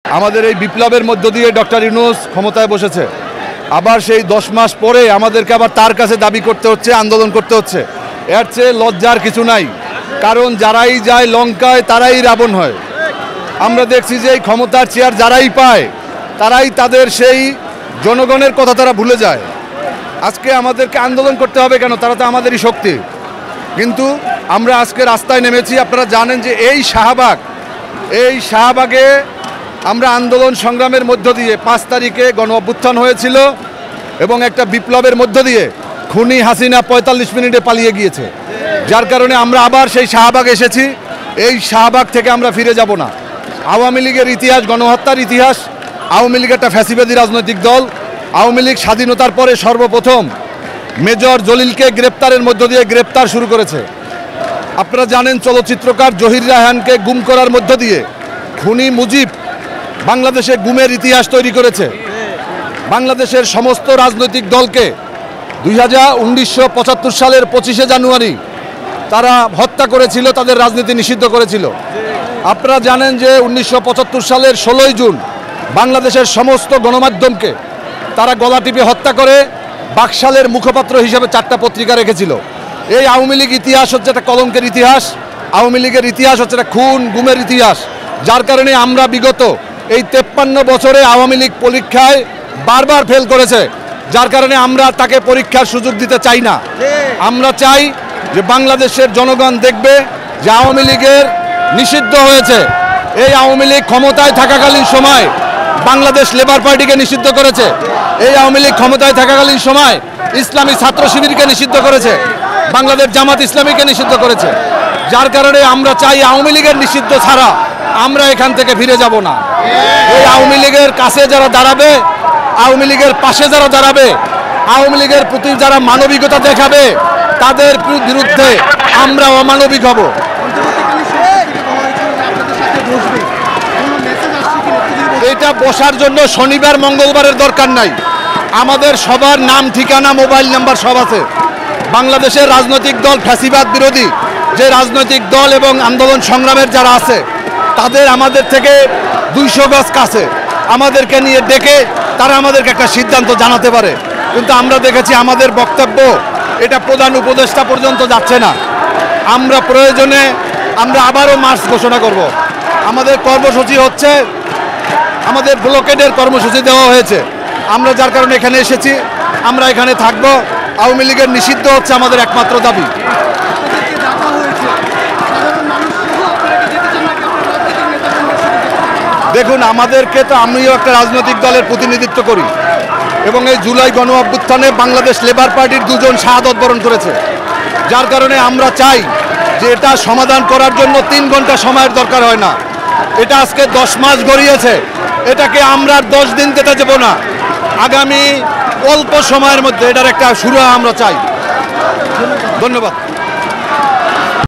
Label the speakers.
Speaker 1: আমাদের এই বিপ্লবের মধ্য দিয়ে ডক্টর ইউনূস ক্ষমতায় বসেছে। আবার সেই 10 মাস পরে আমাদেরকে আবার তার কাছে দাবি করতে হচ্ছে, আন্দোলন করতে হচ্ছে। এর চেয়ে লজ্জার কিছু নাই, কারণ যারাই যায় লঙ্কায় তারাই রাবণ হয়। আমরা দেখছি যে এই ক্ষমতার চেয়ার যারাই পায় তারাই তাদের সেই জনগণের কথা তারা ভুলে যায়। আজকে আমাদেরকে আন্দোলন করতে হবে কেন? তারা তো আমাদেরই শক্তি। কিন্তু আমরা আজকে রাস্তায় নেমেছি। আপনারা জানেন যে এই শাহবাগে আমরা আন্দোলন সংগ্রামের মধ্য দিয়ে 5 তারিখে গণ অভ্যুত্থান হয়েছিল এবং একটা বিপ্লবের মধ্য দিয়ে খুনি হাসিনা 45 মিনিটে পালিয়ে গিয়েছে। যার কারণে আমরা আবার সেই শাহবাগ এসেছি। এই শাহবাগ থেকে আমরা ফিরে যাব না। আওয়ামী লীগের ইতিহাস গণহত্যার ইতিহাস। আওয়ামী লীগ একটা ফ্যাসিবাদী রাজনৈতিক দল। আওয়ামী লীগ স্বাধীনতার পরে সর্বপ্রথম মেজর জলিলকে গ্রেপ্তারের মধ্য দিয়ে গ্রেপ্তার শুরু করেছে। আপনারা জানেন চলচ্চিত্রকার জহির রায়হানকে গুম করার মধ্য দিয়ে খুনি মুজিব বাংলাদেশে গুমের ইতিহাস তৈরি করেছে। বাংলাদেশের সমস্ত রাজনৈতিক দলকে 1975 সালের 25শে জানুয়ারি তারা হত্যা করেছিল, তাদের রাজনীতি নিষিদ্ধ করেছিল। আপনারা জানেন যে 1975 সালের 16ই জুন বাংলাদেশের সমস্ত গণমাধ্যমকে তারা গলা টিপে হত্যা করে বাকশালের মুখপাত্র হিসেবে 4টা পত্রিকা রেখেছিল। এই আওয়ামী লীগ ইতিহাস হচ্ছে একটা কলঙ্কের ইতিহাস। আওয়ামী লীগের ইতিহাস হচ্ছে একটা খুন গুমের ইতিহাস। যার কারণে আমরা বিগত এই 53 বছরে আওয়ামী লীগ পরীক্ষায় বারবার ফেল করেছে। যার কারণে আমরা তাকে পরীক্ষার সুযোগ দিতে চাই না। আমরা চাই যে বাংলাদেশের জনগণ দেখবে যে আওয়ামী লীগের নিষিদ্ধ হয়েছে। এই আওয়ামী লীগ ক্ষমতায় থাকাকালীন সময় বাংলাদেশ লেবার পার্টিকে নিষিদ্ধ করেছে। এই আওয়ামী লীগ ক্ষমতায় থাকাকালীন সময় ইসলামী ছাত্র শিবিরকে নিষিদ্ধ করেছে, বাংলাদেশ জামাত ইসলামীকে নিষিদ্ধ করেছে। যার কারণে আমরা চাই আওয়ামী লীগের নিষিদ্ধ ছাড়া আমরা এখান থেকে ফিরে যাব না। এই আওয়ামী লীগের কাছে যারা দাঁড়াবে, আওয়ামী লীগের পাশে যারা দাঁড়াবে, আওয়ামী লীগের প্রতি যারা মানবিকতা দেখাবে তাদের বিরুদ্ধে আমরা অমানবিক হব। এটা বসার জন্য শনিবার মঙ্গলবারের দরকার নাই। আমাদের সবার নাম ঠিকানা মোবাইল নাম্বার সব আছে। বাংলাদেশের রাজনৈতিক দল ফ্যাসিবাদ বিরোধী যে রাজনৈতিক দল এবং আন্দোলন সংগ্রামের যারা আছে তাদের আমাদের থেকে 200 গজ কাছে আমাদেরকে নিয়ে ডেকে তারা আমাদেরকে একটা সিদ্ধান্ত জানাতে পারে। কিন্তু আমরা দেখেছি আমাদের বক্তব্য এটা প্রধান উপদেষ্টা পর্যন্ত যাচ্ছে না। আমরা প্রয়োজনে আমরা আবারও মার্চ ঘোষণা করব। আমাদের কর্মসূচি হচ্ছে, আমাদের ব্লকেডের কর্মসূচি দেওয়া হয়েছে। আমরা যার কারণে এখানে এসেছি, আমরা এখানে থাকব। আওয়ামী লীগের নিষিদ্ধ হচ্ছে আমাদের একমাত্র দাবি। দেখুন, আমাদেরকে তো আমিও একটা রাজনৈতিক দলের প্রতিনিধিত্ব করি এবং এই জুলাই গণ অভ্যুত্থানে বাংলাদেশ লেবার পার্টির 2 জন শাহাদত বরণ করেছে। যার কারণে আমরা চাই যে এটা সমাধান করার জন্য 3 ঘন্টা সময়ের দরকার হয় না। এটা আজকে 10 মাস গড়িয়েছে। এটাকে আমরা 10 দিন যেতে দেব না। আগামী অল্প সময়ের মধ্যে এটার একটা শুরু আমরা চাই। ধন্যবাদ।